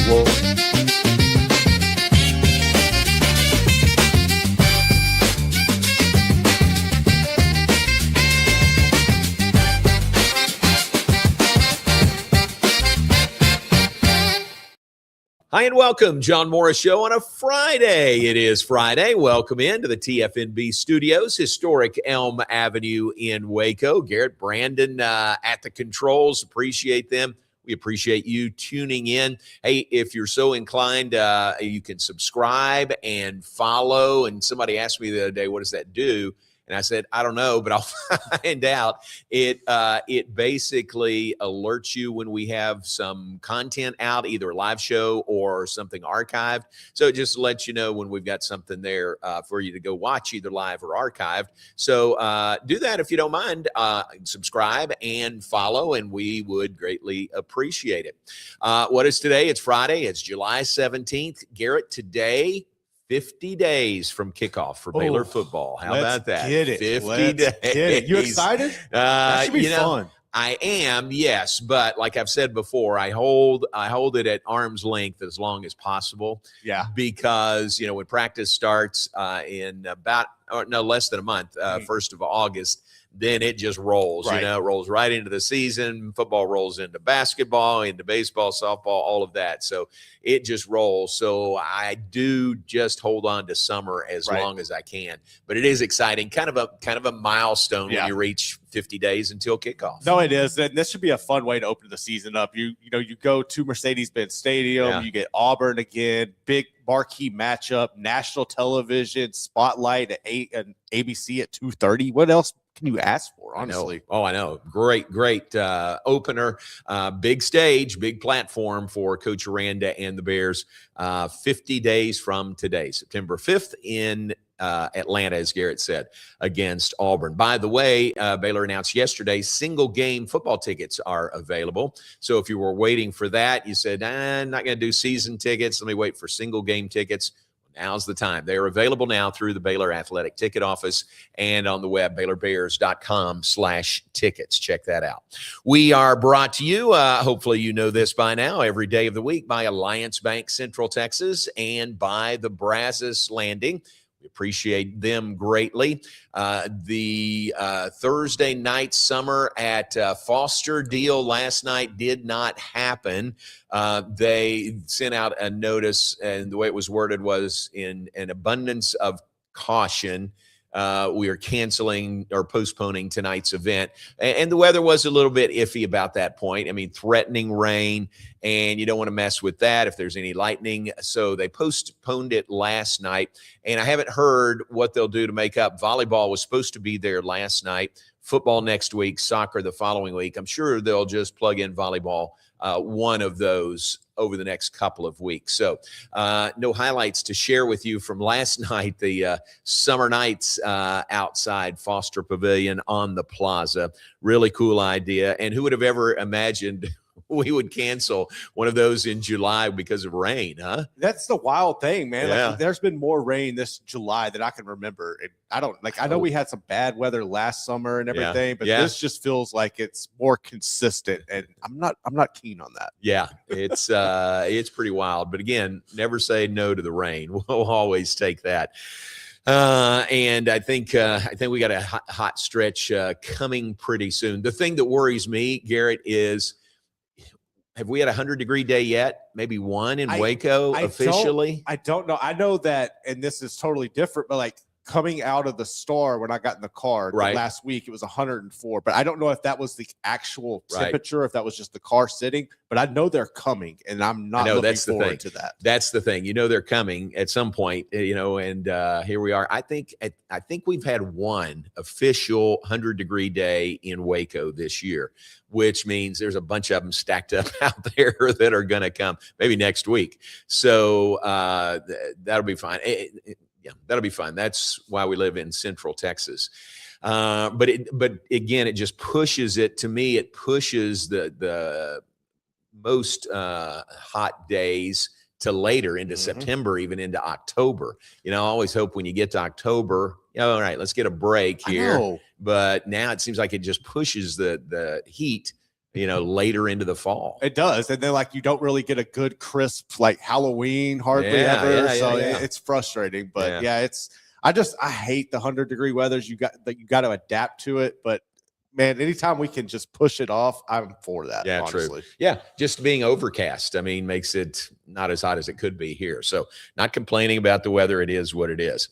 Hi and welcome, John Morris Show on a Friday. It is Friday. Welcome into the TFNB Studios, historic Elm Avenue in Waco. Garrett, Brandon at the controls. Appreciate them. We appreciate you tuning in. Hey, if you're so inclined, you can subscribe and follow. And somebody asked me the other day, what does that do? And I said, I don't know, but I'll find out. It basically alerts you when we have some content out, either a live show or something archived. So it just lets you know when we've got something there for you to go watch, either live or archived. So do that if you don't mind. Subscribe and follow, and we would greatly appreciate it. What is today? It's Friday. It's July 17th. Garrett, today, 50 days from kickoff for Baylor football. How about that? Get it. 50 days. Get it. You excited? That should be fun. I am, yes, but like I've said before, I hold it at arm's length as long as possible. Yeah. Because when practice starts in less than a month, 1st of August. Then it just rolls, right. It rolls right into the season. Football rolls into basketball, into baseball, softball, all of that. So it just rolls. So I do just hold on to summer as long as I can. But it is exciting, kind of a milestone when you reach 50 days until kickoff. No, it is. And this should be a fun way to open the season up. You go to Mercedes-Benz Stadium, you get Auburn again, big marquee matchup, national television, spotlight at 8 and ABC at 2:30. What else can you ask for, honestly? I know. Great opener. Big stage, big platform for Coach Aranda and the Bears. 50 days from today, September 5th in Atlanta, as Garrett said, against Auburn. By the way, Baylor announced yesterday single game football tickets are available. So if you were waiting for that, you said, I'm not going to do season tickets. Let me wait for single game tickets. Now's the time. They are available now through the Baylor Athletic Ticket Office and on the web, BaylorBears.com/tickets. Check that out. We are brought to you, hopefully you know this by now, every day of the week by Alliance Bank Central Texas and by the Brazos Landing. We appreciate them greatly. The Thursday night summer at Foster deal last night did not happen. They sent out a notice, and the way it was worded was, in an abundance of caution, we are canceling or postponing tonight's event. And the weather was a little bit iffy about that point. I mean, threatening rain, and you don't want to mess with that if there's any lightning. So they postponed it last night, and I haven't heard what they'll do to make up. Volleyball was supposed to be there last night, football next week, soccer the following week. I'm sure they'll just plug in volleyball, one of those, over the next couple of weeks. So no highlights to share with you from last night, the summer nights outside Foster Pavilion on the plaza. Really cool idea. And who would have ever imagined we would cancel one of those in July because of rain, huh? That's the wild thing, man. Yeah. Like, there's been more rain this July than I can remember. And I know we had some bad weather last summer and everything, but this just feels like it's more consistent, and I'm not keen on that. Yeah, it's pretty wild. But again, never say no to the rain. We'll always take that. And I think we got a hot stretch coming pretty soon. The thing that worries me, Garrett, is, have we had a 100-degree day yet? Maybe one in Waco officially? I don't know. I know that, and this is totally different, but like coming out of the store when I got in the car last week, it was 104. But I don't know if that was the actual temperature, if that was just the car sitting. But I know they're coming, and I'm not looking forward to that. That's the thing. They're coming at some point, and here we are. I think we've had one official 100-degree day in Waco this year, which means there's a bunch of them stacked up out there that are going to come maybe next week. So that'll be fine. Yeah, that'll be fun. That's why we live in Central Texas. But again, it just pushes it. To me, it pushes the most hot days to later into September, even into October. I always hope when you get to October, all right, let's get a break here. But now it seems like it just pushes the heat later into the fall. It does. And then like you don't really get a good crisp like Halloween hardly ever. It's frustrating. But I hate the 100-degree weathers. You got to adapt to it. But man, anytime we can just push it off, I'm for that. Yeah, honestly. True. Yeah, just being overcast, makes it not as hot as it could be here. So not complaining about the weather. It is what it is.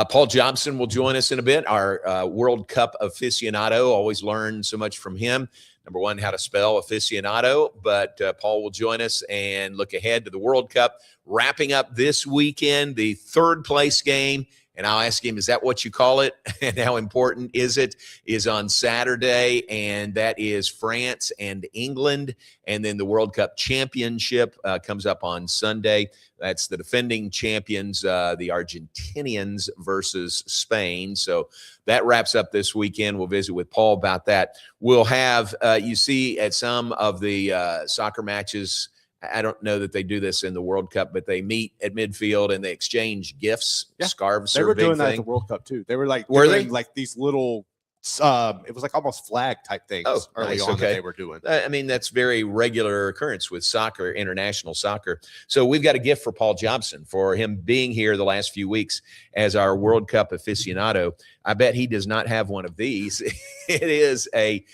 Paul Jobson will join us in a bit. Our World Cup aficionado. Always learn so much from him. Number one, how to spell aficionado. But Paul will join us and look ahead to the World Cup. Wrapping up this weekend, the third place game. And I'll ask him, is that what you call it? And how important is it? Is on Saturday, and that is France and England. And then the World Cup Championship comes up on Sunday. That's the defending champions, the Argentinians versus Spain. So that wraps up this weekend. We'll visit with Paul about that. We'll have, you see at some of the soccer matches, I don't know that they do this in the World Cup, but they meet at midfield and they exchange gifts, scarves. They were doing that at the World Cup too. They were like doing like these little. It was like almost flag type things early on that they were doing. That's very regular occurrence with soccer, international soccer. So we've got a gift for Paul Jobson for him being here the last few weeks as our World Cup aficionado. I bet he does not have one of these. It is a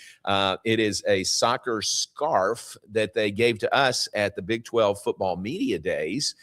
soccer scarf that they gave to us at the Big 12 Football Media Days.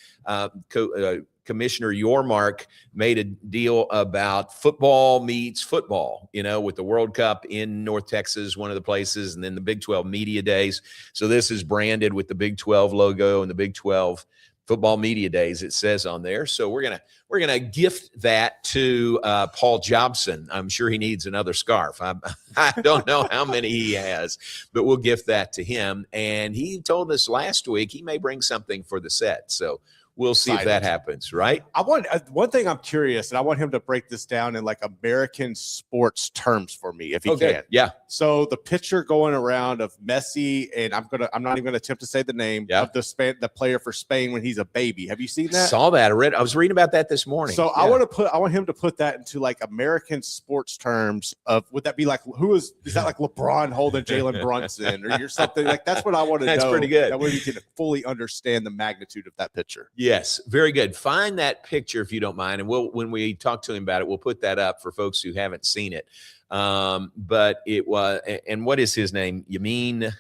Commissioner Yormark made a deal about football meets football, with the World Cup in North Texas, one of the places, and then the Big 12 Media Days. So this is branded with the Big 12 logo and the Big 12 Football Media Days, it says on there. So we're gonna gift that to Paul Jobson. I'm sure he needs another scarf. I don't know how many he has, but we'll gift that to him. And he told us last week he may bring something for the set. So we'll see if that happens, right? I want one thing I'm curious, and I want him to break this down in like American sports terms for me, if he can. Yeah. So the picture going around of Messi, and I'm not even gonna attempt to say the name of the player for Spain when he's a baby. Have you seen that? Saw that. I was reading about that this morning. So I want him to put that into like American sports terms of, would that be like, is that like LeBron holding Jalen Brunson or something? Like that's what I want to know. That's pretty good. That way we can fully understand the magnitude of that picture. Yes, very good. Find that picture if you don't mind, and when we talk to him about it, we'll put that up for folks who haven't seen it. But it was, and what is his name? Yamin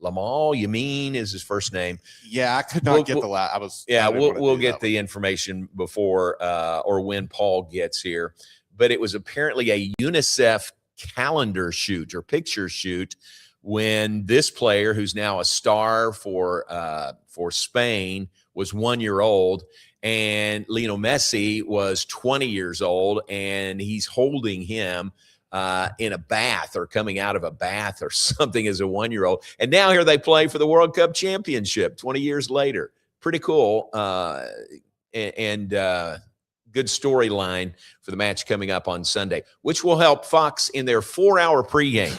Lamal. Yamin is his first name. Yeah, I could not get the last. We'll get the information before or when Paul gets here. But it was apparently a UNICEF calendar shoot or picture shoot when this player, who's now a star for Spain, was 1 year old, and Lionel Messi was 20 years old, and he's holding him in a bath or coming out of a bath or something as a 1 year old. And now here they play for the World Cup Championship 20 years later. Pretty cool. And good storyline for the match coming up on Sunday, which will help Fox in their 4-hour pregame.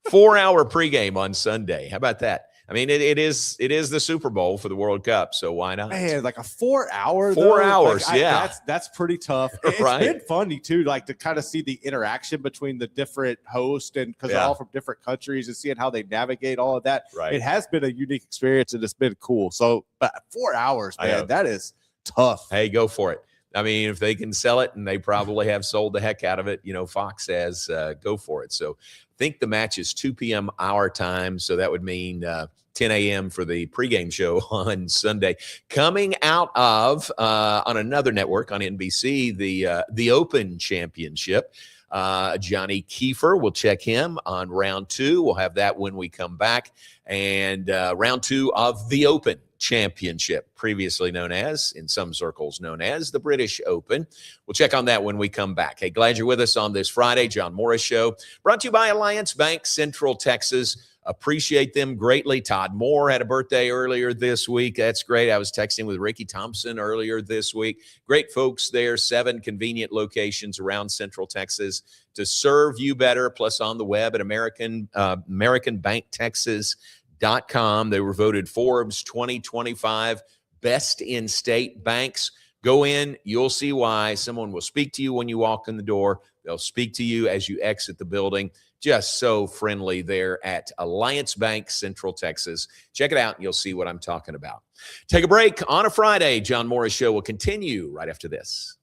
4-hour pregame on Sunday. How about that? It is the Super Bowl for the World Cup, so why not? Man, like a 4-hour, 4 hours, that's pretty tough. It's been funny too, like to kind of see the interaction between the different hosts, and because they're all from different countries, and seeing how they navigate all of that. Right. It has been a unique experience, and it's been cool. So, but 4 hours, man, that is tough. Hey, go for it. If they can sell it, and they probably have sold the heck out of it, Fox says, go for it. So I think the match is 2 p.m. our time. So that would mean 10 a.m. for the pregame show on Sunday. Coming out of, on another network on NBC, the Open Championship. Johnny Kiefer, we'll check him on round 2. We'll have that when we come back. And round 2 of the Open Championship, previously known as, in some circles known as, the British Open. We'll check on that when we come back. Hey, glad you're with us on this Friday. John Morris Show, brought to you by Alliance Bank, Central Texas. Appreciate them greatly. Todd Moore had a birthday earlier this week. That's great. I was texting with Ricky Thompson earlier this week. Great folks there. 7 convenient locations around Central Texas to serve you better. Plus on the web at AmericanBankTexas.com. They were voted Forbes 2025 Best in State Banks. Go in, you'll see why. Someone will speak to you when you walk in the door. They'll speak to you as you exit the building. Just so friendly there at Alliance Bank, Central Texas. Check it out, and you'll see what I'm talking about. Take a break on a Friday. John Morris Show will continue right after this.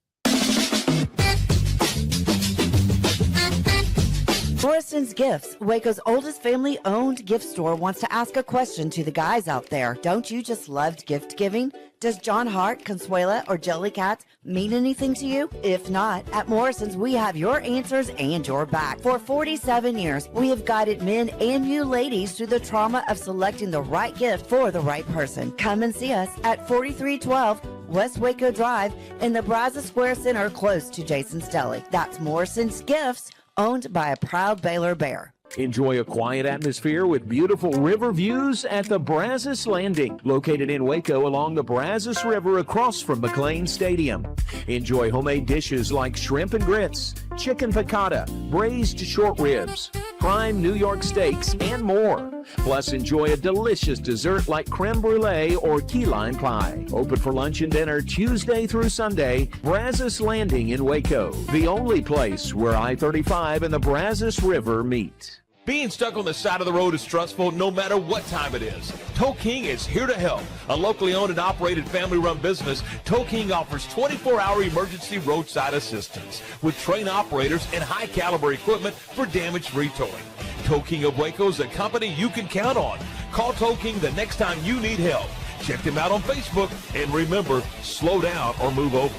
Morrison's Gifts, Waco's oldest family-owned gift store, wants to ask a question to the guys out there. Don't you just love gift giving? Does John Hart, Consuela, or Jellycat mean anything to you? If not, at Morrison's, we have your answers and your back. For 47 years, we have guided men and you ladies through the trauma of selecting the right gift for the right person. Come and see us at 4312 West Waco Drive in the Brazos Square Center, close to Jason's Deli. That's Morrison's Gifts, owned by a proud Baylor Bear. Enjoy a quiet atmosphere with beautiful river views at the Brazos Landing, located in Waco along the Brazos River across from McLean Stadium. Enjoy homemade dishes like shrimp and grits, chicken piccata, braised short ribs, prime New York steaks, and more. Plus, enjoy a delicious dessert like creme brulee or key lime pie. Open for lunch and dinner Tuesday through Sunday. Brazos Landing in Waco, the only place where I-35 and the Brazos River meet. Being stuck on the side of the road is stressful no matter what time it is. Tow King is here to help. A locally owned and operated family-run business, Tow King offers 24-hour emergency roadside assistance with trained operators and high-caliber equipment for damage-free towing. Tow King of Waco is a company you can count on. Call Tow King the next time you need help. Check them out on Facebook, and remember, slow down or move over.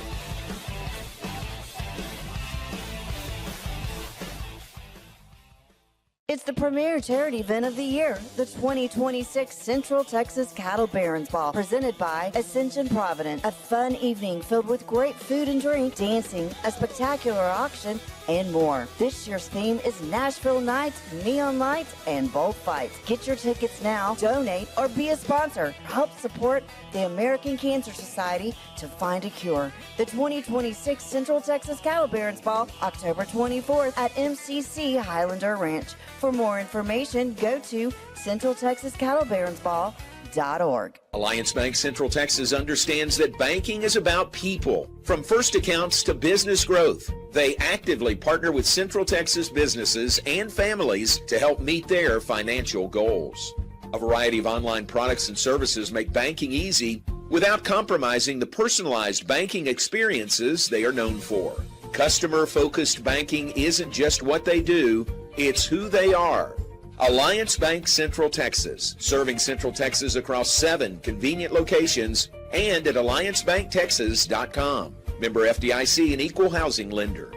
It's the premier charity event of the year, the 2026 Central Texas Cattle Barons Ball, presented by Ascension Providence. A fun evening filled with great food and drink, dancing, a spectacular auction, and more. This year's theme is Nashville Nights, Neon Lights, and Bullfights. Get your tickets now, donate, or be a sponsor. Help support the American Cancer Society to find a cure. The 2026 Central Texas Cattle Barons Ball, October 24th at MCC Highlander Ranch. For more information, go to centraltexascattlebaronsball.org. Alliance Bank Central Texas understands that banking is about people. From first accounts to business growth, they actively partner with Central Texas businesses and families to help meet their financial goals. A variety of online products and services make banking easy without compromising the personalized banking experiences they are known for. Customer-focused banking isn't just what they do, it's who they are. Alliance Bank Central Texas, serving Central Texas across 7 convenient locations and at alliancebanktexas.com. Member FDIC, an equal housing lender.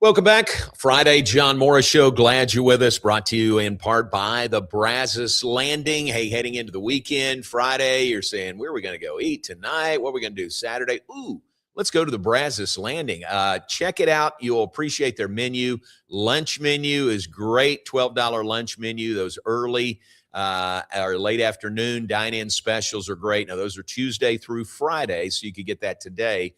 Welcome back. Friday, John Morris Show. Glad you're with us. Brought to you in part by the Brazos Landing. Hey, heading into the weekend, Friday, you're saying, where are we going to go eat tonight? What are we going to do Saturday? Ooh, let's go to the Brazos Landing. Check it out. You'll appreciate their menu. Lunch menu is great. $12 lunch menu. Those early or late afternoon dine-in specials are great. Now, those are Tuesday through Friday, so you could get that today.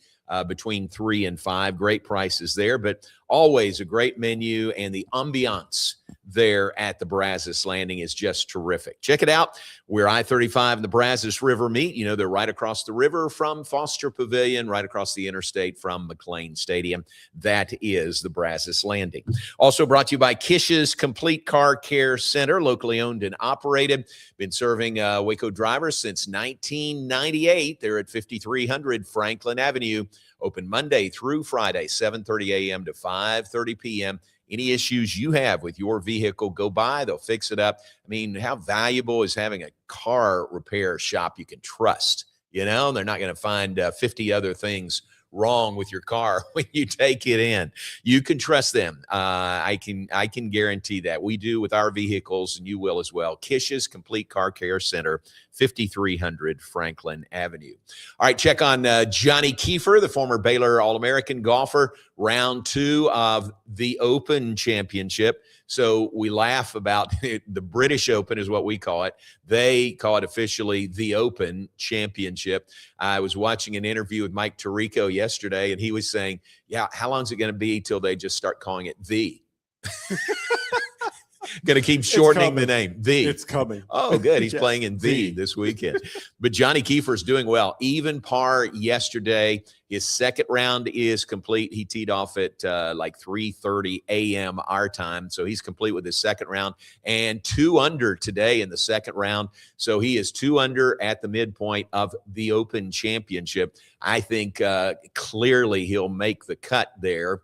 Between 3 and 5. Great prices there, but always a great menu, and the ambiance there at the Brazos Landing is just terrific. Check it out. Where I-35 and the Brazos River meet. You know, they're right across the river from Foster Pavilion, right across the interstate from McLean Stadium. That is the Brazos Landing. Also brought to you by Kish's Complete Car Care Center, locally owned and operated. Been serving Waco drivers since 1998. They're at 5300 Franklin Avenue. Open Monday through Friday, 7:30 a.m. to 5:30 p.m. Any issues you have with your vehicle, go by. They'll fix it up. I mean, how valuable is having a car repair shop you can trust? You know, they're not going to find 50 other things wrong with your car when you take it in. You can trust them. I can guarantee that. We do with our vehicles, and you will as well. Kish's Complete Car Care Center, 5300 Franklin Avenue. All right, check on Johnny Kiefer, the former Baylor All-American golfer, round 2 of the Open Championship. So we laugh about the British Open is what we call it. They call it officially the Open Championship. I was watching an interview with Mike Tirico yesterday, and he was saying, yeah, how long is it going to be till they just start calling it the? Going to keep shortening the name. It's coming. Oh, good. He's Yes. playing in this weekend. But Johnny Kiefer's doing well. Even par yesterday. His second round is complete. He teed off at like 3:30 a.m. our time. So he's complete with his second round and 2 under today in the second round. So he is 2 under at the midpoint of the Open Championship. I think clearly he'll make the cut there.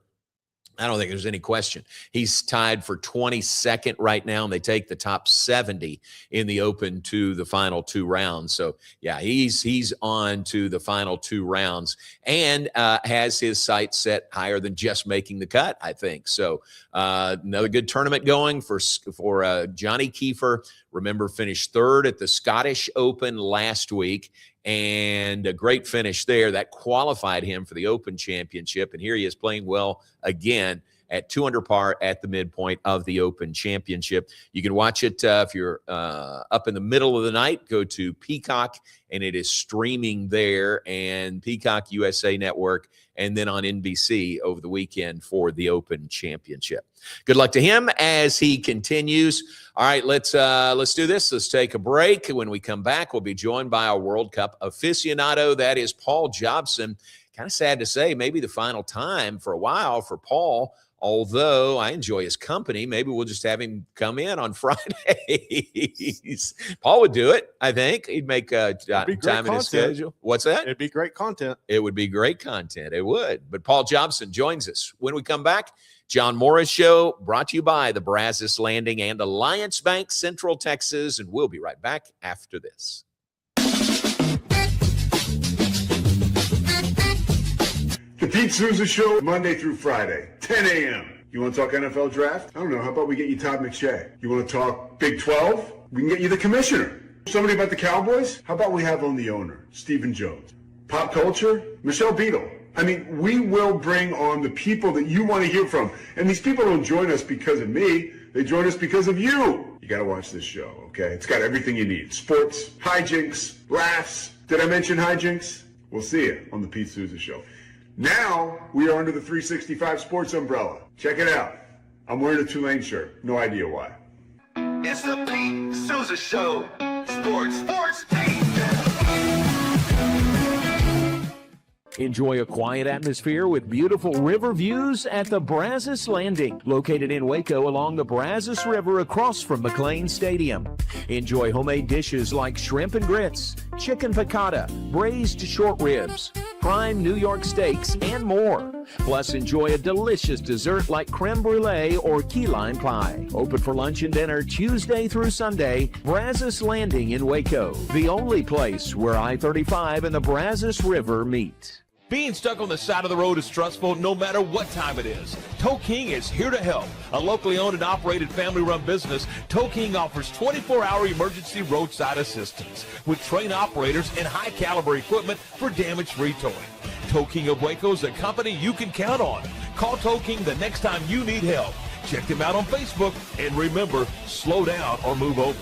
I don't think there's any question. He's tied for 22nd right now, and they take the top 70 in the Open to the final 2 rounds. So, yeah, he's on to the final 2 rounds and has his sights set higher than just making the cut, I think. So, another good tournament going for Johnny Kiefer. Remember, finished 3rd at the Scottish Open last week. And a great finish there that qualified him for the Open Championship. And here he is playing well again at 2 under par at the midpoint of the Open Championship. You can watch it if you're up in the middle of the night. Go to Peacock, and it is streaming there, and Peacock USA Network, and then on NBC over the weekend for the Open Championship. Good luck to him as he continues. All right, let's do this. Let's take a break. When we come back, we'll be joined by our World Cup aficionado. That is Paul Jobson. Kind of sad to say, maybe the final time for a while for Paul, although I enjoy his company. Maybe we'll just have him come in on Fridays. Paul would do it, I think. He'd make time in his schedule. What's that? It'd be great content. It would be great content. It would. But Paul Jobson joins us. When we come back, John Morris Show, brought to you by the Brazos Landing and Alliance Bank, Central Texas. And we'll be right back after this. The Pete Souza Show, Monday through Friday, 10 a.m. You want to talk NFL draft? I don't know. How about we get you Todd McShay? You want to talk Big 12? We can get you the commissioner. Somebody about the Cowboys? How about we have on the owner, Stephen Jones? Pop culture? Michelle Beadle. I mean, we will bring on the people that you want to hear from. And these people don't join us because of me. They join us because of you. You got to watch this show, okay? It's got everything you need. Sports, hijinks, laughs. Did I mention hijinks? We'll see you on the Pete Souza Show. Now, we are under the 365 Sports umbrella. Check it out. I'm wearing a Tulane shirt. No idea why. It's the Pete Souza Show. Sports, team. Enjoy a quiet atmosphere with beautiful river views at the Brazos Landing, located in Waco along the Brazos River across from McLean Stadium. Enjoy homemade dishes like shrimp and grits, chicken piccata, braised short ribs, prime New York steaks, and more. Plus, enjoy a delicious dessert like creme brulee or key lime pie. Open for lunch and dinner Tuesday through Sunday. Brazos Landing in Waco, the only place where I-35 and the Brazos River meet. Being stuck on the side of the road is stressful no matter what time it is. Tow King is here to help. A locally owned and operated family-run business, Tow King offers 24-hour emergency roadside assistance with trained operators and high-caliber equipment for damage-free towing. Tow King of Waco is a company you can count on. Call Tow King the next time you need help. Check them out on Facebook, and remember, slow down or move over.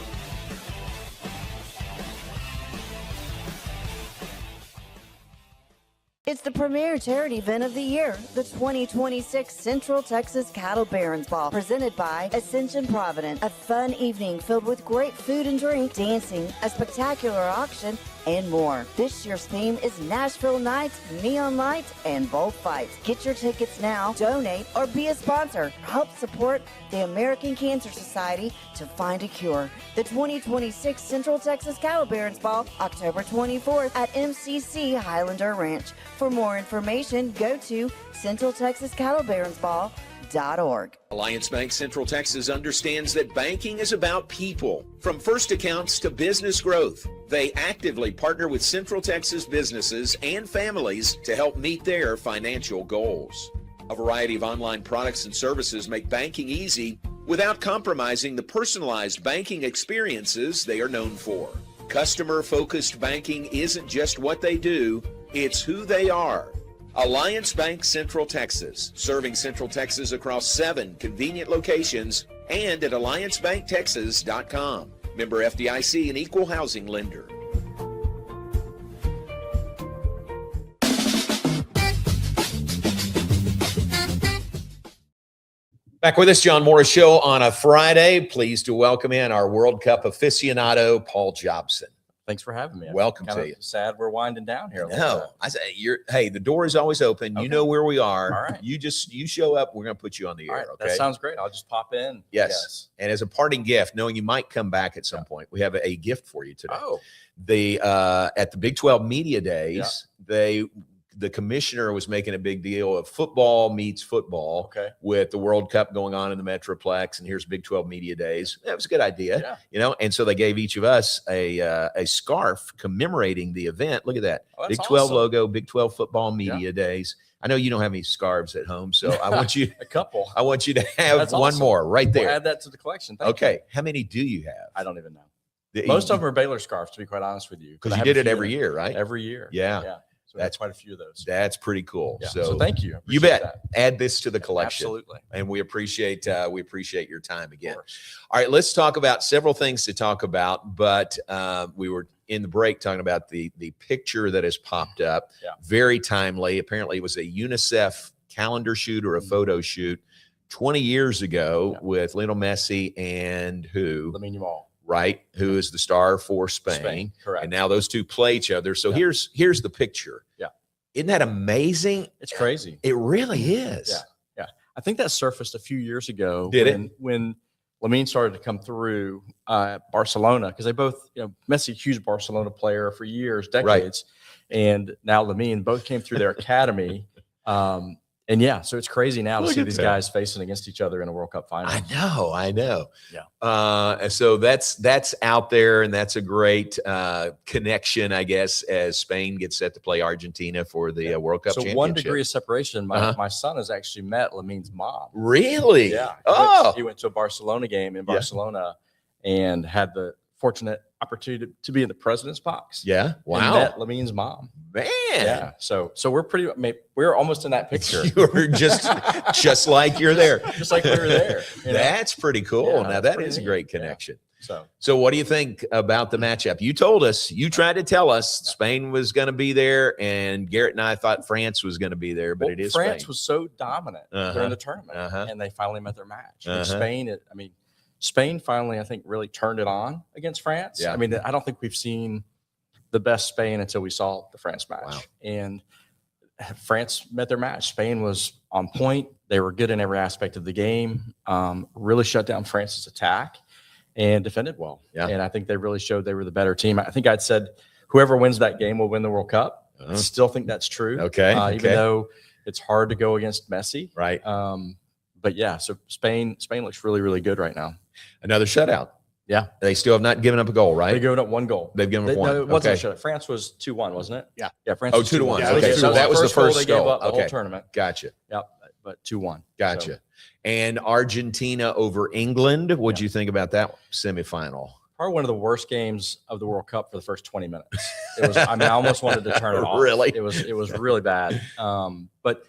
It's the premier charity event of the year, the 2026 Central Texas Cattle Barons Ball, presented by Ascension Provident. A fun evening filled with great food and drink, dancing, a spectacular auction, and more. This year's theme is Nashville Nights, Neon Lights, and Bullfights. Get your tickets now, donate, or be a sponsor. Help support the American Cancer Society to find a cure. The 2026 Central Texas Cattle Barons Ball, October 24th at MCC Highlander Ranch. For more information, go to CentralTexasCattleBaronsBall.org. Alliance Bank Central Texas understands that banking is about people. From first accounts to business growth, they actively partner with Central Texas businesses and families to help meet their financial goals. A variety of online products and services make banking easy without compromising the personalized banking experiences they are known for. Customer-focused banking isn't just what they do, it's who they are. Alliance Bank Central Texas, serving Central Texas across 7 convenient locations and at alliancebanktexas.com. Member FDIC and equal housing lender. Back with us, John Morris Show on a Friday. Pleased to welcome in our World Cup aficionado, Paul Jobson. Thanks for having me. Welcome to you. Sad we're winding down here. No, I say hey, the door is always open. Okay. You know where we are. All right. You show up, we're going to put you on the air. All right. Okay. That sounds great. I'll just pop in. Yes. And as a parting gift, knowing you might come back at some point, we have a gift for you today. Oh. At the Big 12 Media Days, the commissioner was making a big deal of football meets football with the World Cup going on in the Metroplex, and here's Big 12 Media Days. That was a good idea, and so they gave each of us a scarf commemorating the event. Look at that. Big 12 logo, Big 12 Football Media Days. I know you don't have any scarves at home, so I want you a couple. I want you to have one more right there. We'll add that to the collection. Thank you. How many do you have? I don't even know. Most of them are Baylor scarves, to be quite honest with you. Because you did it every year, right? Every year. Yeah. So that's quite a few of those. That's pretty cool. Yeah. So thank you. You bet. That. Add this to the collection. Absolutely. And we appreciate your time again. All right, let's talk about several things to talk about, but we were in the break talking about the picture that has popped up. Yeah. Very timely. Apparently it was a UNICEF calendar shoot or a photo shoot 20 years ago with Lionel Messi and who? Lamine Yamal. Right, who is the star for Spain. Correct. And now those two play each other. So here's the picture. Yeah. Isn't that amazing? It's crazy. It really is. Yeah. I think that surfaced a few years ago. When Lamine started to come through Barcelona, because they both, Messi, huge Barcelona player for years, decades. Right. And now Lamine both came through their academy. And so it's crazy now to see these guys facing against each other in a World Cup final. I know. Yeah. So that's out there, and that's a great connection, I guess, as Spain gets set to play Argentina for the World Cup championship. 1 degree of separation. My son has actually met Lamine's mom. Really? Yeah. He went to a Barcelona game in Barcelona and had the fortunate opportunity to be in the president's box. Yeah. Wow. And met Lamine's mom. Man. Yeah. So we're almost in that picture. You're just like you're there. Just like we were there. That's pretty cool. Now that is a great connection. Yeah. So what do you think about the matchup? You told us, you tried to tell us Spain was going to be there, and Garrett and I thought France was going to be there, but it is France Spain. was so dominant during the tournament, and they finally met their match. Spain finally, I think, really turned it on against France. Yeah. I mean, I don't think we've seen the best Spain until we saw the France match. Wow. And France met their match. Spain was on point. They were good in every aspect of the game, really shut down France's attack and defended well. Yeah. And I think they really showed they were the better team. I think I'd said whoever wins that game will win the World Cup. I still think that's true. Even though it's hard to go against Messi. Right. But so Spain looks really, really good right now. Another shutout. Yeah. They still have not given up a goal, right? They given up 1 goal. They've given up one. No, it wasn't a shutout. France was 2-1, wasn't it? Yeah. Yeah. France was 2-1. Yeah, Okay. So that was the first goal they gave goal. up the whole tournament. Gotcha. Yep. But 2-1. Gotcha. So, and Argentina over England. What'd you think about that semifinal? Probably one of the worst games of the World Cup for the first 20 minutes. It was. I almost wanted to turn it off. Really? It was really bad. But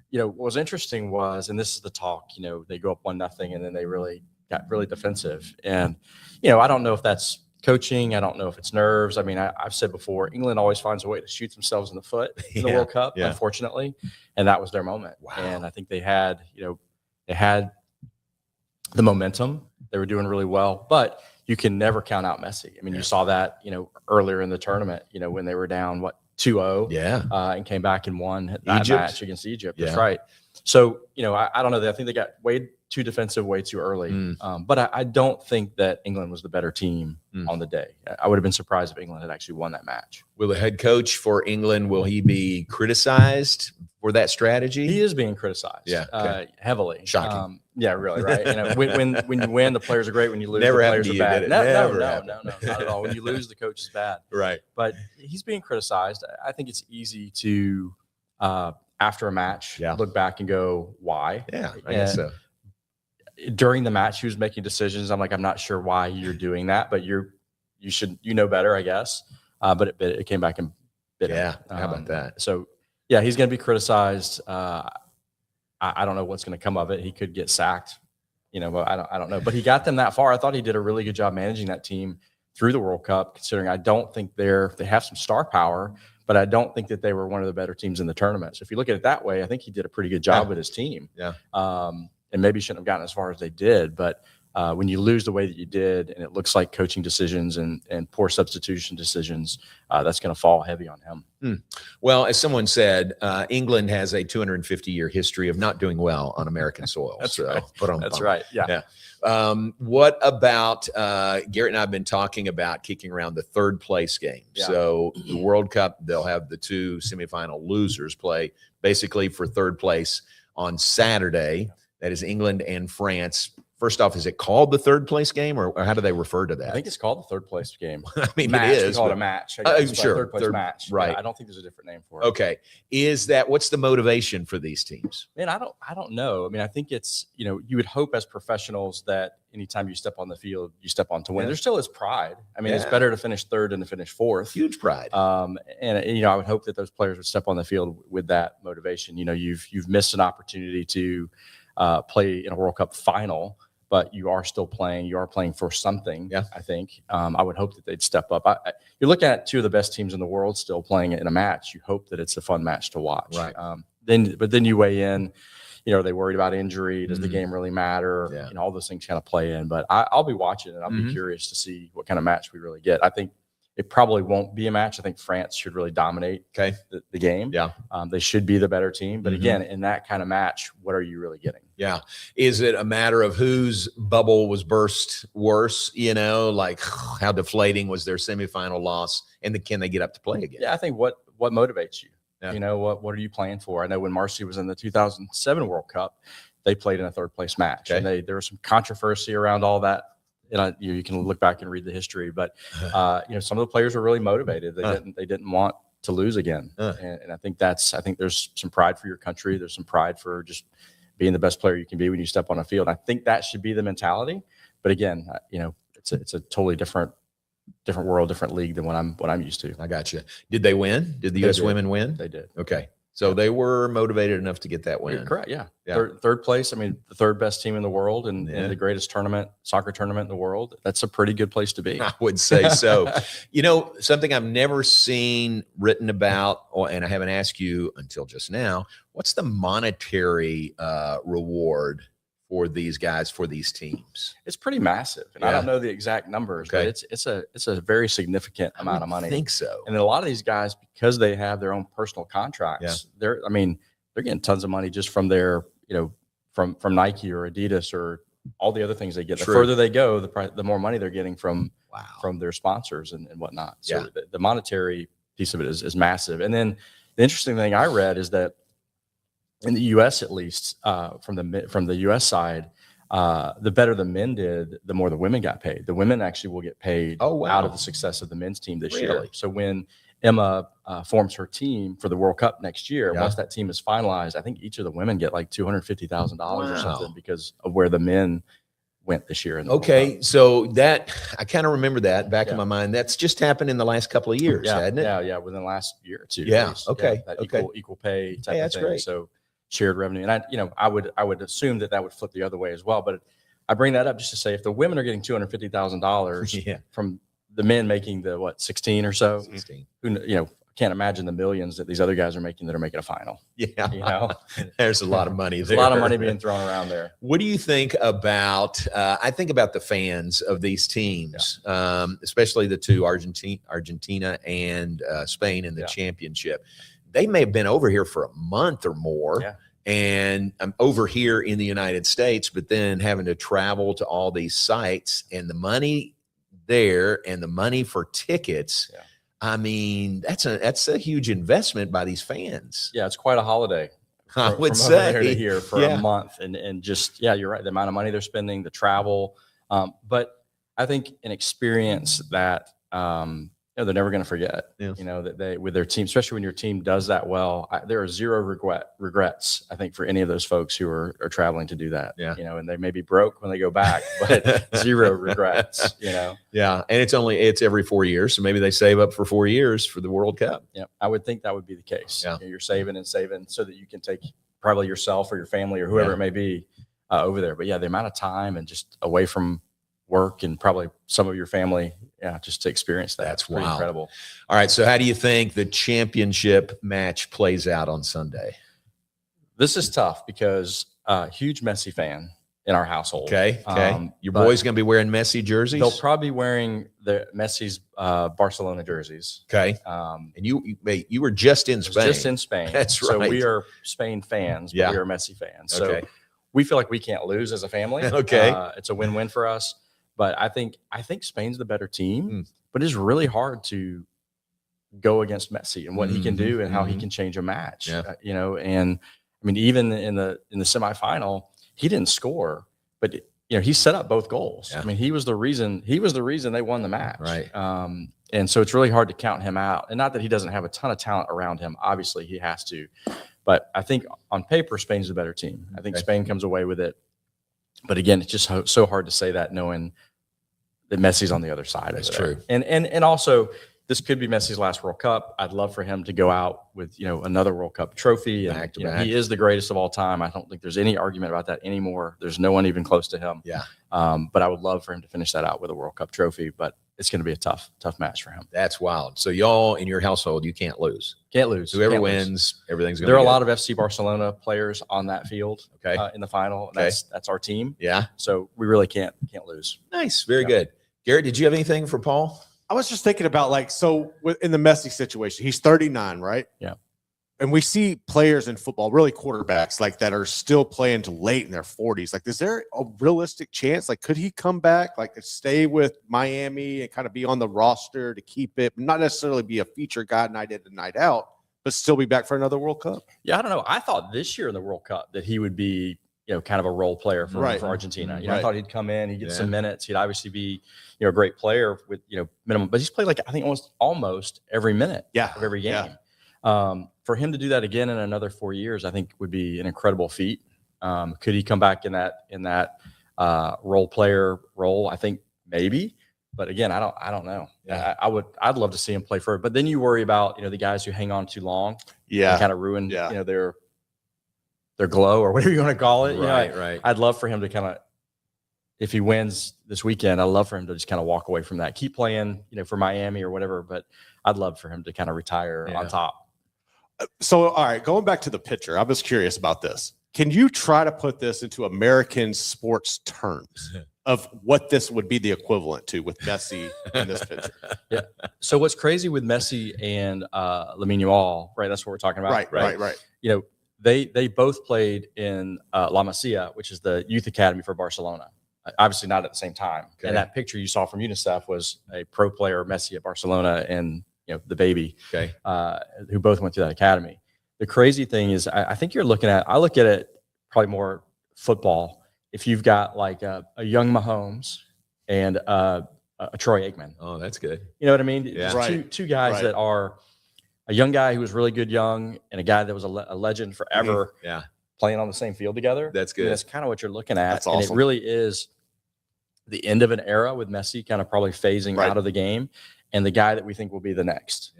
what was interesting was, and this is the talk. They go up 1-0, and then they really got really defensive. And I don't know if that's coaching. I don't know if it's nerves. I mean, I've said before, England always finds a way to shoot themselves in the foot in the World Cup, unfortunately, and that was their moment. Wow. And I think they had the momentum. They were doing really well, but you can never count out Messi. I mean, you saw that, earlier in the tournament, when they were down, 2-0. Yeah. And came back and won that match against Egypt. Yeah. That's right. So, I don't know. I think they got way too defensive way too early. But I don't think that England was the better team on the day. I would have been surprised if England had actually won that match. Will the head coach for England, will he be criticized for that strategy? He is being criticized heavily. Shocking. Yeah, really, right? When you win, the players are great. When you lose, Never the players are bad. No, happened. not at all. When you lose, the coach is bad. Right. But he's being criticized. I think it's easy to, after a match, look back and go, why? Yeah, I guess so. During the match, he was making decisions. I'm like, I'm not sure why you're doing that, but you should know better, I guess. But it came back and bit him. Yeah, how about that? So, he's going to be criticized. I don't know what's going to come of it. He could get sacked, but I don't know. But he got them that far. I thought he did a really good job managing that team through the World Cup, considering I don't think they have some star power, but I don't think that they were one of the better teams in the tournament. So if you look at it that way, I think he did a pretty good job with his team. Yeah. and maybe shouldn't have gotten as far as they did. But when you lose the way that you did, and it looks like coaching decisions and poor substitution decisions, that's going to fall heavy on him. Well, as someone said, England has a 250-year history of not doing well on American soil. That's so, right. That's right. Yeah. What about Garrett and I have been talking about kicking around the third place game. Yeah. So the World Cup, they'll have the two semifinal losers play basically for third place on Saturday. That is England and France. First off, is it called the third place game, or how do they refer to that? I think it's called the third place game. I mean, match. it is. We call it a match. It's sure. Third place match. Right. Yeah, I don't think there's a different name for it. Okay. What's the motivation for these teams? Man, I don't know. I mean, I think it's, you would hope as professionals that anytime you step on the field, you step on to win. Yeah. There still is pride. I mean, it's better to finish third than to finish fourth. Huge pride. And I would hope that those players would step on the field with that motivation. You've missed an opportunity to play in a World Cup final, but you are still playing. You are playing for something. Yeah. I think I would hope that they'd step up. You're looking at two of the best teams in the world still playing in a match. You hope that it's a fun match to watch. Right. But then you weigh in. Are they worried about injury? Does the game really matter? Yeah. All those things kind of play in. But I'll be watching and I'll be curious to see what kind of match we really get. I think it probably won't be a match. I think France should really dominate the game. Yeah. They should be the better team. But again, in that kind of match, what are you really getting? Yeah. Is it a matter of whose bubble was burst worse? Like how deflating was their semifinal loss? And can they get up to play again? Yeah, I think what motivates you? Yeah. What are you playing for? I know when Marcy was in the 2007 World Cup, they played in a third place match. And there was some controversy around all that. And you can look back and read the history, but some of the players were really motivated. They didn't want to lose again. And I think there's some pride for your country. There's some pride for just being the best player you can be when you step on a field. I think that should be the mentality. But again, it's a totally different world, different league than what I'm used to. I got you. Did they win? Did the U.S. women win? They did. Okay. So they were motivated enough to get that win. Correct. Yeah. Third place. I mean, the third best team in the world and the greatest soccer tournament in the world. That's a pretty good place to be. I would say so. Something I've never seen written about, and I haven't asked you until just now, what's the monetary reward for these guys, for these teams? It's pretty massive. And I don't know the exact numbers, but it's a very significant amount of money. I think so. And then a lot of these guys, because they have their own personal contracts, they're getting tons of money just from their, from Nike or Adidas or all the other things they get. The further they go, the more money they're getting from their sponsors and whatnot. So the monetary piece of it is massive. And then the interesting thing I read is that in the U.S., at least, from the U.S. side, the better the men did, the more the women got paid. The women actually will get paid out of the success of the men's team this year. So when Emma forms her team for the World Cup next year, once that team is finalized, I think each of the women get like $250,000 or something because of where the men went this year. So that I kind of remember that back in my mind. That's just happened in the last couple of years, hasn't it? Yeah, within the last year or two. Yeah. Equal pay type of thing. Great. So shared revenue, and I would assume that would flip the other way as well. But I bring that up just to say, if the women are getting $250,000 from the men making the 16 or so, 16. Who can't imagine the millions that these other guys are making a final. Yeah. There's a lot of money there. There's a lot of money being thrown around there. What do you think about, I think about the fans of these teams, especially the two, Argentina and Spain in the championship. They may have been over here for a month or more. And I'm over here in the United States, but then having to travel to all these sites and the money there and the money for tickets. I mean, that's a huge investment by these fans. Yeah, it's quite a holiday. I would say over here for a month, and just you're right. The amount of money they're spending, the travel, but I think an experience that they're never going to forget. That they with their team, especially when your team does that well. There are zero regrets. I think for any of those folks who are traveling to do that. And they may be broke when they go back, but zero regrets. Yeah, and it's every 4 years, so maybe they save up for 4 years for the World Cup. Yeah, I would think that would be the case. You're saving and saving so that you can take probably yourself or your family or whoever it may be over there. But the amount of time and just away from work and probably some of your family, just to experience that. That's pretty incredible. All right, so how do you think the championship match plays out on Sunday? This is tough because huge Messi fan in our household. Okay. Your boy's going to be wearing Messi jerseys? They'll probably be wearing the Messi's Barcelona jerseys. Okay. And you were just in Spain. Just in Spain. That's right. So we are Spain fans, but we are Messi fans. So we feel like we can't lose as a family. Okay. It's a win-win for us. But I think Spain's the better team, but it's really hard to go against Messi and what he can do and how he can change a match. You know, and I mean, even in the semifinal, he didn't score, but you know, he set up both goals. I mean, he was the reason they won the match. Right. And so it's really hard to count him out. And not that he doesn't have a ton of talent around him. Obviously, he has to. But I think on paper, Spain's the better team. I think Spain comes away with it. But again, it's just so hard to say that knowing that Messi's on the other side. That's true. And also, this could be Messi's last World Cup. I'd love for him to go out with, you know, another World Cup trophy. And you know, he is the greatest of all time. I don't think there's any argument about that anymore. There's no one even close to him. Yeah. But I would love for him to finish that out with a World Cup trophy. But it's going to be a tough match for him. That's wild. So y'all in your household, you can't lose. Can't lose. Whoever wins, everything's going to be There are a good. lot of FC Barcelona players on that field in the final. That's our team. Yeah. So we really can't lose. Nice. Very good. Garrett, did you have anything for Paul? I was just thinking about in the Messi situation, he's 39, right? Yeah. And we see players in football, really quarterbacks like that are still playing to late in their 40s. Like, is there a realistic chance? Like, could he come back, like stay with Miami and kind of be on the roster to keep it, not necessarily be a feature guy night in and night out, but still be back for another World Cup? Yeah, I don't know. I thought this year in the World Cup that he would be, you know, kind of a role player for Argentina. You know, I thought he'd come in, he'd get some minutes. He'd obviously be, you know, a great player with, you know, minimum, but he's played like, I think almost every minute of every game. For him to do that again in another 4 years, I think would be an incredible feat. Could he come back in that role player role? I think maybe, but again, I don't know. Yeah. I'd love to see him play for it, but then you worry about, you know, the guys who hang on too long, and kind of ruin, you know, their glow or whatever you want to call it. Right. I'd love for him to kind of, if he wins this weekend, I'd love for him to just kind of walk away from that, keep playing, you know, for Miami or whatever. But I'd love for him to kind of retire on top. So, all right, going back to the pitcher, I was curious about this. Can you try to put this into American sports terms of what this would be the equivalent to with Messi in this pitcher? Yeah. So what's crazy with Messi and Lamine Yamal, right? That's what we're talking about. Right. You know, they both played in La Masia, which is the youth academy for Barcelona. Obviously not at the same time. Okay. And that picture you saw from UNICEF was a pro player, Messi at Barcelona, and you know the baby, who both went through that academy. The crazy thing is, I think I look at it probably more football. If you've got like a young Mahomes and a Troy Aikman. Oh, that's good. You know what I mean? Yeah. Two guys that are a young guy who was really good young and a guy that was a legend forever. Yeah. Playing on the same field together. That's good. I mean, that's kind of what you're looking at. That's awesome. And it really is the end of an era with Messi kind of probably phasing out of the game, and the guy that we think will be the next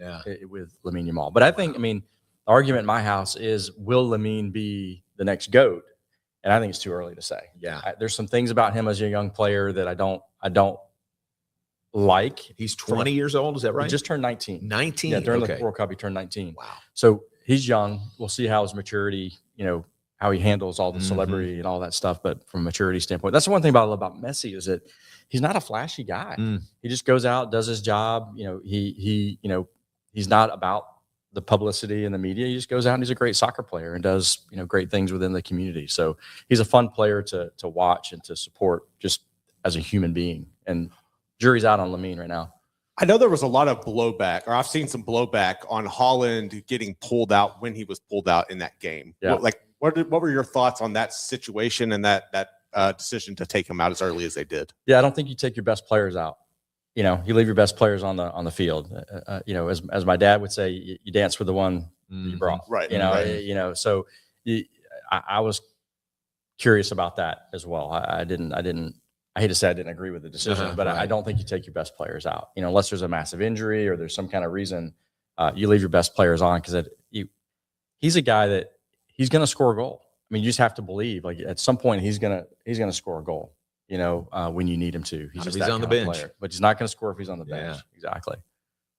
with Lamine Yamal. But I think, the argument in my house is, will Lamine be the next GOAT? And I think it's too early to say. Yeah. There's some things about him as a young player that I don't like. He's 20 years old. Is that right? He just turned 19. 19? Yeah, during the World Cup, he turned 19. Wow. So he's young. We'll see how his maturity, how he handles all the celebrity and all that stuff. But from a maturity standpoint, that's the one thing about Messi is that he's not a flashy guy. He just goes out, does his job. He's not about the publicity and the media. He just goes out and he's a great soccer player and does, great things within the community. So he's a fun player to watch and to support just as a human being. And jury's out on Lamine right now. I know there was a lot of blowback, or I've seen some blowback on Holland getting pulled out when he was pulled out in that game. Yeah. What were your thoughts on that situation and that decision to take him out as early as they did? Yeah, I don't think you take your best players out. You leave your best players on the field. As my dad would say, you dance with the one you brought. Right. So I was curious about that as well. I hate to say I didn't agree with the decision, but I don't think you take your best players out. Unless there's a massive injury or there's some kind of reason, you leave your best players on because he's a guy that he's going to score a goal. You just have to believe. Like at some point, he's gonna score a goal. When you need him to. He's on the bench, but he's not going to score if he's on the bench. Yeah. Exactly.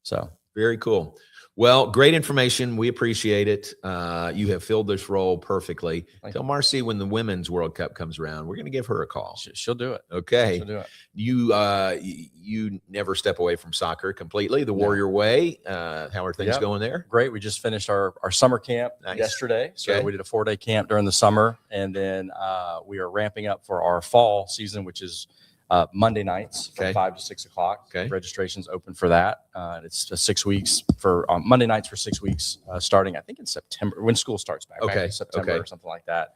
So Very cool. Well, great information. We appreciate it. You have filled this role perfectly. Tell Marcy when the Women's World Cup comes around, we're going to give her a call. She'll do it. Okay. She'll do it. You never step away from soccer completely. The Warrior Way. How are things going there? Great. We just finished our summer camp yesterday. So we did a 4-day camp during the summer. And then we are ramping up for our fall season, which is Monday nights from 5 to 6 o'clock. Registration's open for that. It's 6 weeks for Monday nights for 6 weeks, starting I think in September when school starts back. Back in September or something like that.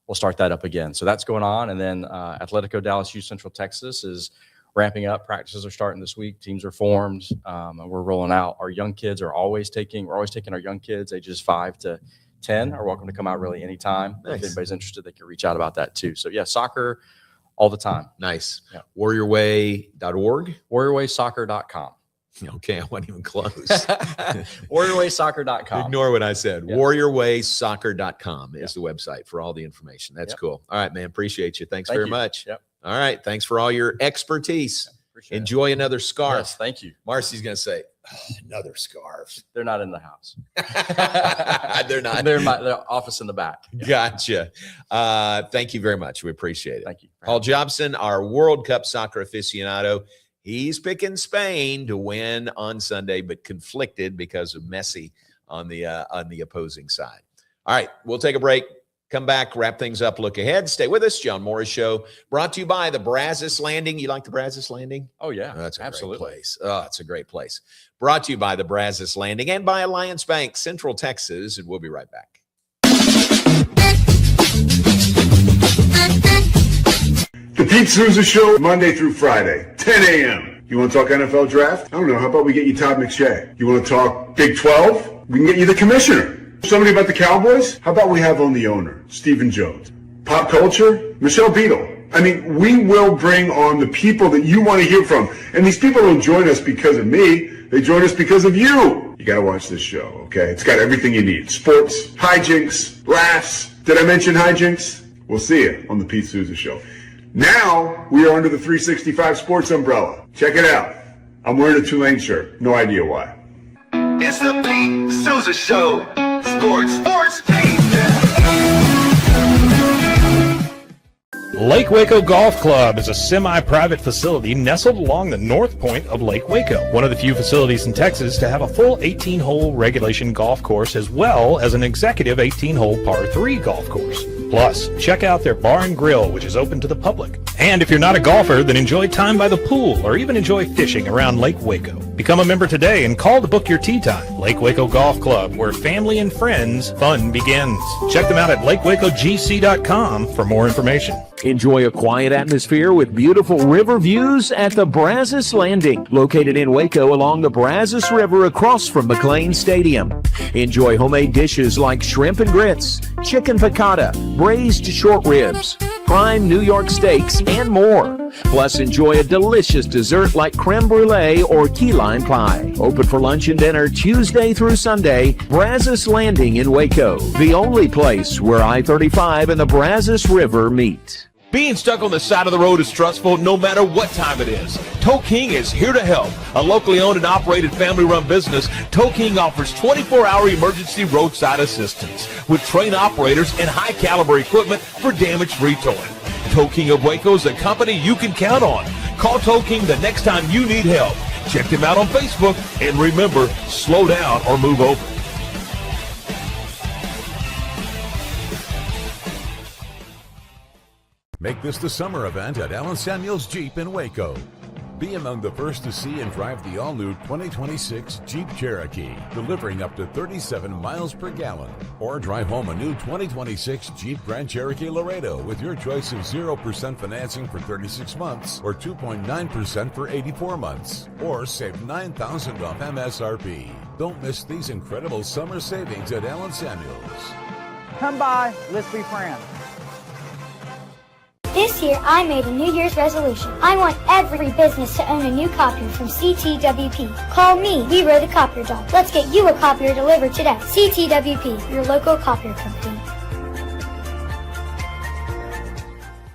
We'll start that up again. So that's going on, and then Atletico Dallas U Central Texas is ramping up. Practices are starting this week. Teams are formed, and we're rolling out. Our young kids are always taking. We're always taking our young kids ages 5 to 10 are welcome to come out really anytime. If anybody's interested, they can reach out about that too. So soccer. All the time. Nice. Yeah. WarriorWay.org. WarriorWaySoccer.com. Okay, I wasn't even close. WarriorWaySoccer.com. Ignore what I said. Yeah. WarriorWaySoccer.com is the website for all the information. That's cool. All right, man. Appreciate you. Thanks very much. Yep. All right. Thanks for all your expertise. Enjoy another scarf. Yes, thank you. Marcy's going to say, another scarf. They're not in the house. They're not. They're in their office in the back. Gotcha. Thank you very much. We appreciate it. Thank you. Paul Jobson, our World Cup soccer aficionado. He's picking Spain to win on Sunday, but conflicted because of Messi on the opposing side. All right, we'll take a break. Come back, wrap things up, look ahead. Stay with us. John Morris Show, brought to you by the Brazos Landing. You like the Brazos Landing? Oh, yeah. That's a great place. Oh, it's a great place. Brought to you by the Brazos Landing and by Alliance Bank, Central Texas. And we'll be right back. The Pete Souza Show, Monday through Friday, 10 a.m. You want to talk NFL draft? I don't know. How about we get you Todd McShay? You want to talk Big 12? We can get you the commissioner. Somebody about the Cowboys? How about we have on the owner, Stephen Jones? Pop culture? Michelle Beadle. I mean, we will bring on the people that you want to hear from. And these people don't join us because of me. They join us because of you. You got to watch this show, okay? It's got everything you need. Sports, hijinks, laughs. Did I mention hijinks? We'll see you on the Pete Souza Show. Now, we are under the 365 Sports umbrella. Check it out. I'm wearing a Tulane shirt. No idea why. It's the Pete Souza Show. Sports. Lake Waco Golf Club is a semi-private facility nestled along the north point of Lake Waco, one of the few facilities in Texas to have a full 18-hole regulation golf course as well as an executive 18-hole par 3 golf course. Plus, check out their bar and grill, which is open to the public. And if you're not a golfer, then enjoy time by the pool or even enjoy fishing around Lake Waco. Become a member today and call to book your tee time. Lake Waco Golf Club, where family and friends fun begins. Check them out at lakewacogc.com for more information. Enjoy a quiet atmosphere with beautiful river views at the Brazos Landing, located in Waco along the Brazos River across from McLean Stadium. Enjoy homemade dishes like shrimp and grits, chicken piccata, braised short ribs, prime New York steaks, and more. Plus, enjoy a delicious dessert like creme brulee or key lime pie. Open for lunch and dinner Tuesday through Sunday. Brazos Landing in Waco, the only place where I-35 and the Brazos River meet. Being stuck on the side of the road is stressful no matter what time it is. Tow King is here to help. A locally owned and operated family-run business, Tow King offers 24-hour emergency roadside assistance with trained operators and high-caliber equipment for damage-free towing. Tow King of Waco is a company you can count on. Call Tow King the next time you need help. Check them out on Facebook, and remember, slow down or move over. Make this the summer event at Allen Samuels Jeep in Waco. Be among the first to see and drive the all-new 2026 Jeep Cherokee, delivering up to 37 miles per gallon. Or drive home a new 2026 Jeep Grand Cherokee Laredo with your choice of 0% financing for 36 months or 2.9% for 84 months. Or save $9,000 off MSRP. Don't miss these incredible summer savings at Allen Samuels. Come by, let's be friends. This year, I made a New Year's resolution. I want every business to own a new copier from CTWP. Call me, Leroy the Copier Dog. Let's get you a copier delivered today. CTWP, your local copier company.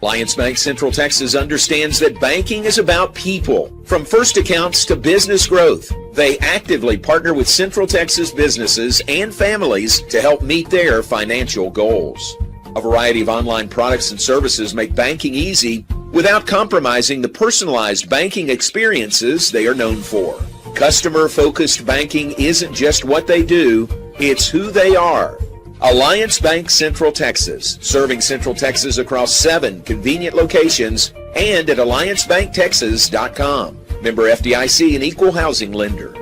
Alliance Bank Central Texas understands that banking is about people, from first accounts to business growth. They actively partner with Central Texas businesses and families to help meet their financial goals. A variety of online products and services make banking easy without compromising the personalized banking experiences they are known for. Customer-focused banking isn't just what they do, it's who they are. Alliance Bank Central Texas, serving Central Texas across 7 convenient locations and at alliancebanktexas.com. Member FDIC, an equal housing lender.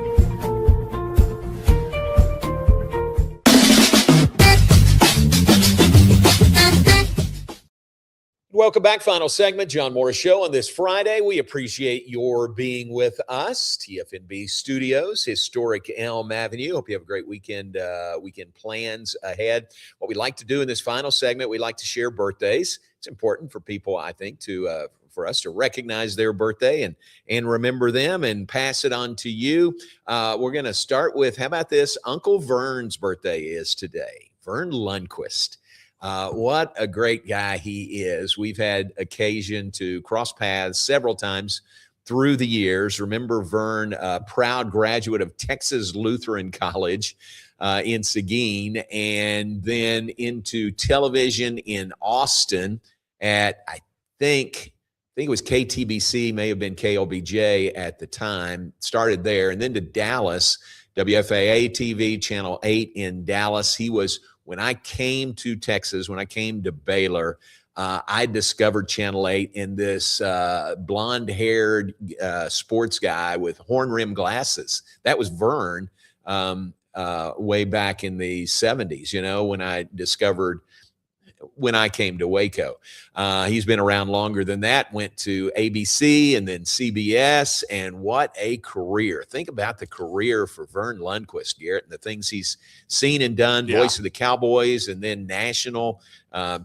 Welcome back. Final segment, John Morris Show on this Friday. We appreciate your being with us. TFNB Studios, historic Elm Avenue. Hope you have a great weekend plans ahead. What we like to do in this final segment, we like to share birthdays. It's important for people, I think, for us to recognize their birthday and remember them and pass it on to you. We're going to start with, how about this? Uncle Vern's birthday is today. Vern Lundquist. What a great guy he is. We've had occasion to cross paths several times through the years. Remember Vern, proud graduate of Texas Lutheran College in Seguin, and then into television in Austin at, I think it was KTBC, may have been KLBJ at the time, started there, and then to Dallas, WFAA TV, Channel 8 in Dallas. He was, when I came to Texas, when I came to Baylor, I discovered Channel 8 in this blonde-haired sports guy with horn-rimmed glasses. That was Vern way back in the 70s, when I came to Waco. He's been around longer than that, went to ABC and then CBS, and what a career. Think about the career for Vern Lundquist, Garrett, and the things he's seen and done, voice of the Cowboys, and then national,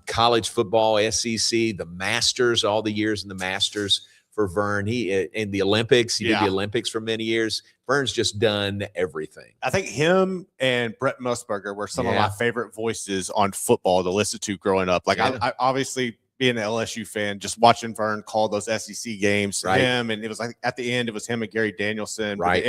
college football, SEC, the Masters, all the years in the Masters for Vern. He in the Olympics, he did the Olympics for many years. Vern's just done everything. I think him and Brett Musburger were some of my favorite voices on football to listen to growing up. Like I obviously being an LSU fan, just watching Vern call those SEC games, him, and it was like at the end it was him and Gary Danielson. Right.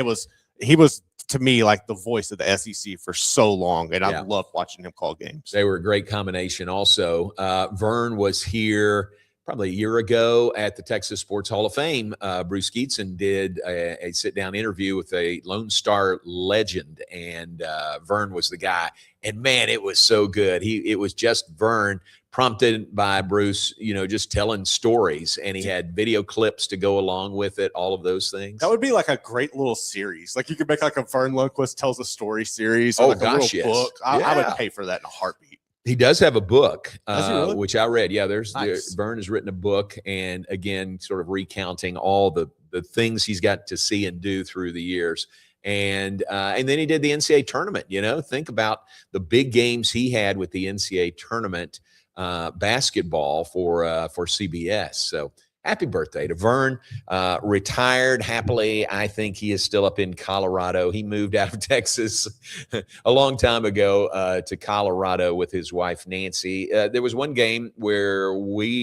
He was to me like the voice of the SEC for so long, and I loved watching him call games. They were a great combination. Also, Vern was here probably a year ago at the Texas Sports Hall of Fame. Bruce Geetson did a sit-down interview with a Lone Star legend, and Vern was the guy. And, man, it was so good. It was just Vern, prompted by Bruce, just telling stories, and he had video clips to go along with it, all of those things. That would be like a great little series. Like you could make like a Vern Lundquist Tells a Story series, or like a little book. I would pay for that in a heartbeat. He does have a book, really? which I read. Yeah, Nice. Vern has written a book, and again, sort of recounting all the things he's got to see and do through the years. And then he did the NCAA tournament. Think about the big games he had with the NCAA tournament basketball for CBS. So happy birthday to Vern. Retired happily. I think he is still up in Colorado. He moved out of Texas a long time ago to Colorado with his wife, Nancy. There was one game where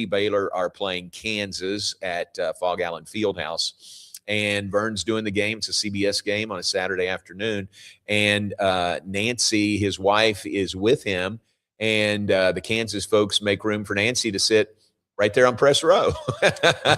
Baylor are playing Kansas at Fog Allen Fieldhouse, and Vern's doing the game. It's a CBS game on a Saturday afternoon, and Nancy, his wife, is with him, and the Kansas folks make room for Nancy to sit right there on press row.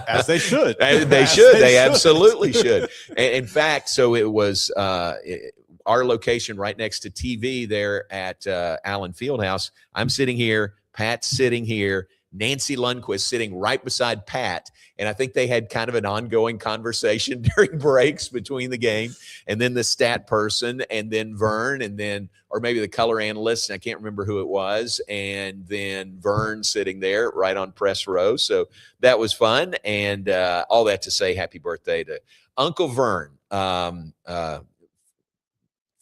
As they should. They should. They absolutely should. In fact, so it was our location right next to TV there at Allen Fieldhouse. I'm sitting here. Pat's sitting here. Nancy Lundquist sitting right beside Pat. And I think they had kind of an ongoing conversation during breaks between the game, and then the stat person, and then Vern, and then, or maybe the color analyst, and I can't remember who it was, and then Vern sitting there right on press row. So that was fun. And all that to say happy birthday to Uncle Vern.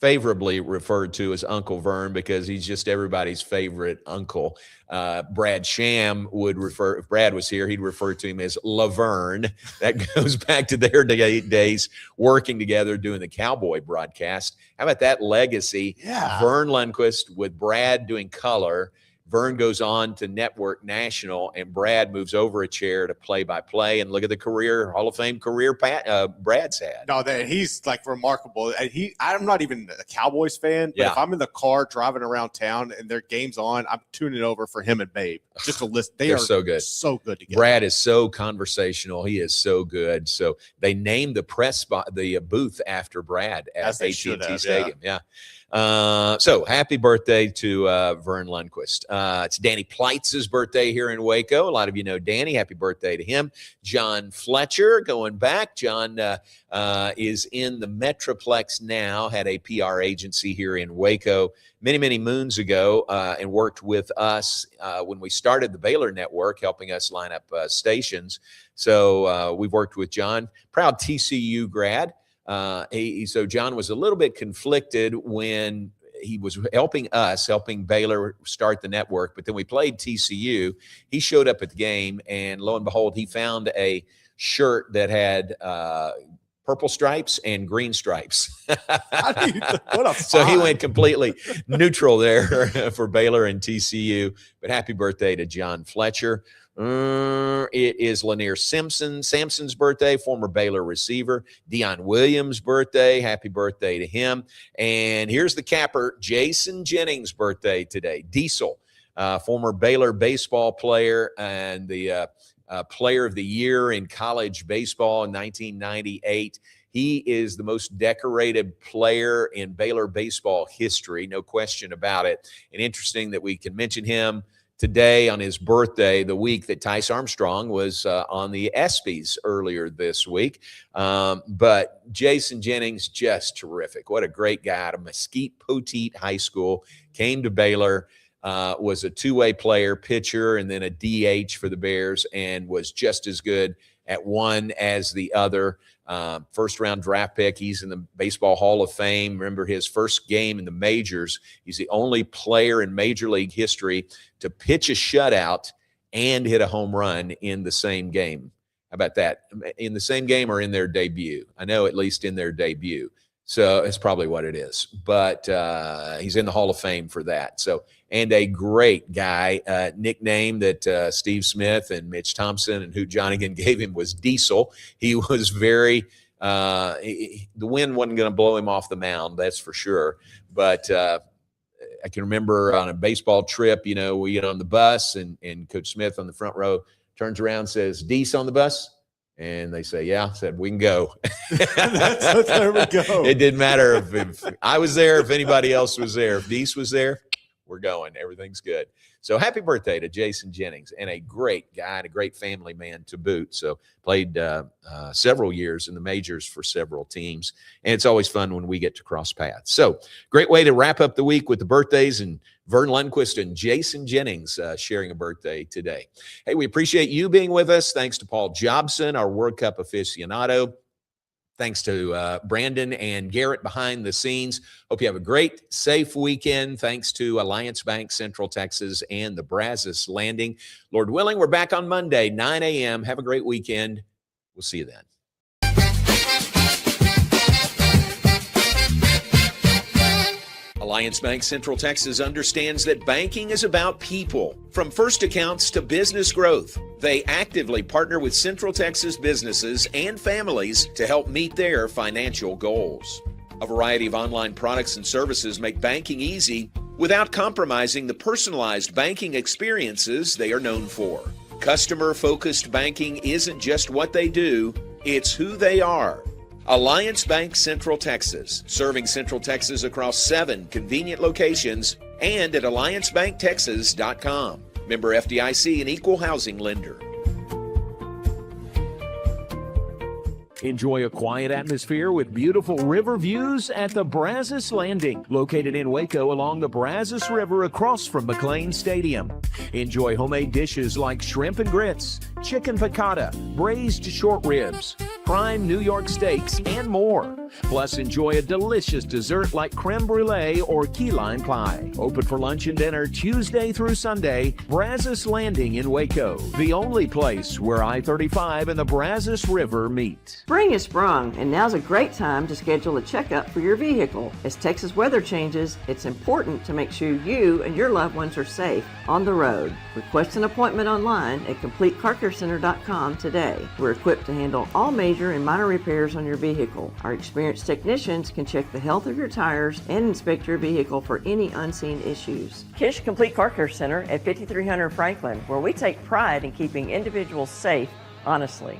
Favorably referred to as Uncle Vern because he's just everybody's favorite uncle. Brad Sham would refer, if Brad was here, he'd refer to him as Laverne. That goes back to their days working together doing the Cowboy broadcast. How about that legacy? Yeah. Vern Lundquist with Brad doing color, Vern goes on to Network National, and Brad moves over a chair to play-by-play. And look at the career, Hall of Fame career Brad's had. No, he's like remarkable. And I'm not even a Cowboys fan, but if I'm in the car driving around town and their game's on, I'm tuning over for him and Babe just to listen. They're so good. So good together. Brad is so conversational. He is so good. So they named the booth after Brad at AT&T Stadium. Yeah. So happy birthday to Vern Lundquist. It's Danny Pleitz's birthday here in Waco. A lot of you know Danny. Happy birthday to him. John Fletcher going back. John is in the Metroplex now, had a PR agency here in Waco many, many moons ago, and worked with us when we started the Baylor Network, helping us line up stations. So we've worked with John, proud TCU grad. So John was a little bit conflicted when he was helping Baylor start the network, but then we played TCU. He showed up at the game, and lo and behold, he found a shirt that had purple stripes and green stripes. So he went completely neutral there for Baylor and TCU. But happy birthday to John Fletcher. It is Lanier Sampson's birthday, former Baylor receiver. Deion Williams' birthday. Happy birthday to him. And here's the capper, Jason Jennings' birthday today. Diesel, former Baylor baseball player and the player of the year in college baseball in 1998. He is the most decorated player in Baylor baseball history, no question about it. And interesting that we can mention him today on his birthday, the week that Tice Armstrong was on the ESPYs earlier this week. But Jason Jennings, just terrific. What a great guy out of Mesquite Poteet High School, came to Baylor, was a two-way player, pitcher, and then a DH for the Bears, and was just as good at one as the other. First-round draft pick. He's in the Baseball Hall of Fame. Remember his first game in the majors. He's the only player in Major League history to pitch a shutout and hit a home run in the same game. How about that? In the same game or in their debut? I know at least in their debut. So it's probably what it is. But he's in the Hall of Fame for that. So, and a great guy, nickname that Steve Smith and Mitch Thompson and Hoot Johnigan gave him was Diesel. He was very the wind wasn't going to blow him off the mound, that's for sure. But I can remember on a baseball trip, you know, we get on the bus and Coach Smith on the front row turns around and says, "Deese on the bus?" And they say, "Yeah." I said, "We can go." There we go. It didn't matter if I was there, if anybody else was there. If Deese was there, we're going. Everything's good. So happy birthday to Jason Jennings, and a great guy and a great family man to boot. So played several years in the majors for several teams, and it's always fun when we get to cross paths. So great way to wrap up the week with the birthdays, and Vern Lundquist and Jason Jennings sharing a birthday today. Hey, we appreciate you being with us. Thanks to Paul Jobson, our World Cup aficionado. Thanks to Brandon and Garrett behind the scenes. Hope you have a great, safe weekend. Thanks to Alliance Bank Central Texas and the Brazos Landing. Lord willing, we're back on Monday, 9 a.m. Have a great weekend. We'll see you then. Alliance Bank Central Texas understands that banking is about people. From first accounts to business growth, they actively partner with Central Texas businesses and families to help meet their financial goals. A variety of online products and services make banking easy without compromising the personalized banking experiences they are known for. Customer-focused banking isn't just what they do, it's who they are. Alliance Bank Central Texas, serving Central Texas across 7 convenient locations and at alliancebanktexas.com. Member FDIC and equal housing lender. Enjoy a quiet atmosphere with beautiful river views at the Brazos Landing, located in Waco along the Brazos River across from McLean Stadium. Enjoy homemade dishes like shrimp and grits, chicken piccata, braised short ribs, prime New York steaks, and more. Plus, enjoy a delicious dessert like creme brulee or key lime pie. Open for lunch and dinner Tuesday through Sunday. Brazos Landing in Waco, the only place where I-35 and the Brazos River meet. Spring is sprung, and now's a great time to schedule a checkup for your vehicle. As Texas weather changes, it's important to make sure you and your loved ones are safe on the road. Request an appointment online at CompleteCarCareCenter.com today. We're equipped to handle all major and minor repairs on your vehicle. Our experienced technicians can check the health of your tires and inspect your vehicle for any unseen issues. Kish Complete Car Care Center at 5300 Franklin, where we take pride in keeping individuals safe honestly.